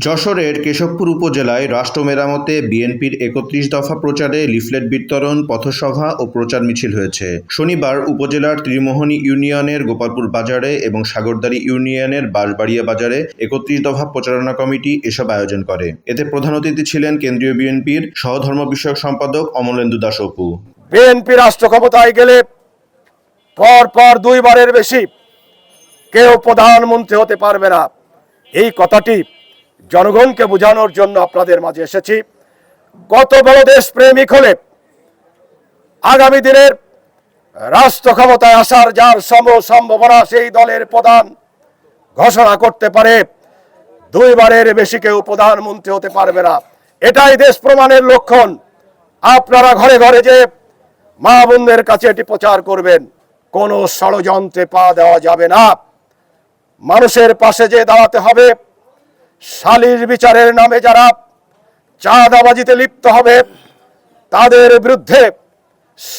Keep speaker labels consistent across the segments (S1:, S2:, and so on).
S1: যশোরের কেশবপুর উপজেলায় রাষ্ট্র মেরামতে বিএনপির ৩১ দফা প্রচারে লিফলেট বিতরণ, পথসভা ও প্রচার মিছিল হয়েছে। শনিবার উপজেলার ত্রিমোহনী ইউনিয়নের গোপালপুর বাজারে এবং সাগরদাড়ি ইউনিয়নের বাঁশবাড়িয়া বাজারে ৩১ দফা প্রচারণা কমিটি এসব আয়োজন করে। এতে প্রধান অতিথি ছিলেন কেন্দ্রীয় বিএনপির সহধর্ম বিষয়ক সম্পাদক অমলেন্দু দাস অপু।
S2: বিএনপি রাষ্ট্র ক্ষমতায় গেলে পর 2 বারের বেশি কেউ প্রধানমন্ত্রী হতে পারবে না, এই কথাটি জনগণকে বোঝানোর জন্য আপনাদের মাঝে এসেছি। কত বড় দেশপ্রেমিক হলে আগামী দিনের রাষ্ট্র ক্ষমতায় আসার যার সম্ভাবনা সেই দলের প্রধান ঘোষণা করতে পারে, 2 বারের বেশি কেউ প্রধানমন্ত্রী হতে পারবে না। এটাই দেশ প্রমাণের লক্ষণ। আপনারা ঘরে ঘরে যে মা বোনদের কাছে এটি প্রচার করবেন, কোনো ষড়যন্ত্রে পা দেওয়া যাবে না। মানুষের পাশে যে দাঁড়াতে হবে। সালিস বিচারের নামে যারা চাঁদাবাজিতে লিপ্ত হবে তাদের বিরুদ্ধে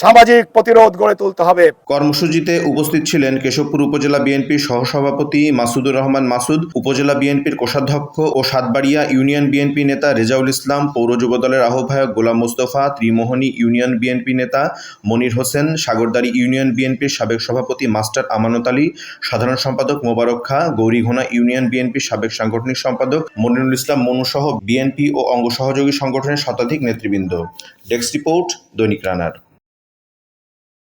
S2: সামাজিক প্রতিরোধ গড়ে তুলতে হবে।
S1: কর্মসূচিতে উপস্থিত ছিলেন কেশবপুর উপজেলা বিএনপির সহসভাপতি মাসুদুর রহমান মাসুদ, উপজেলা বিএনপির কোষাধ্যক্ষ ও সাতবাড়িয়া ইউনিয়ন বিএনপি নেতা রেজাউল ইসলাম, পৌর যুবদলের আহ্বায়ক গোলাম মোস্তফা, ত্রিমোহনী ইউনিয়ন বিএনপি নেতা মনির হোসেন, সাগরদাড়ি ইউনিয়ন বিএনপির সাবেক সভাপতি মাস্টার আমানত আলী, সাধারণ সম্পাদক মোবারক খা, গৌরীঘোনা ইউনিয়ন বিএনপির সাবেক সাংগঠনিক সম্পাদক মনিরুল ইসলাম মনু সহ বিএনপি ও অঙ্গ সহযোগী সংগঠনের শতাধিক নেতৃবৃন্দ। ডেস্ক রিপোর্ট, দৈনিক রানার।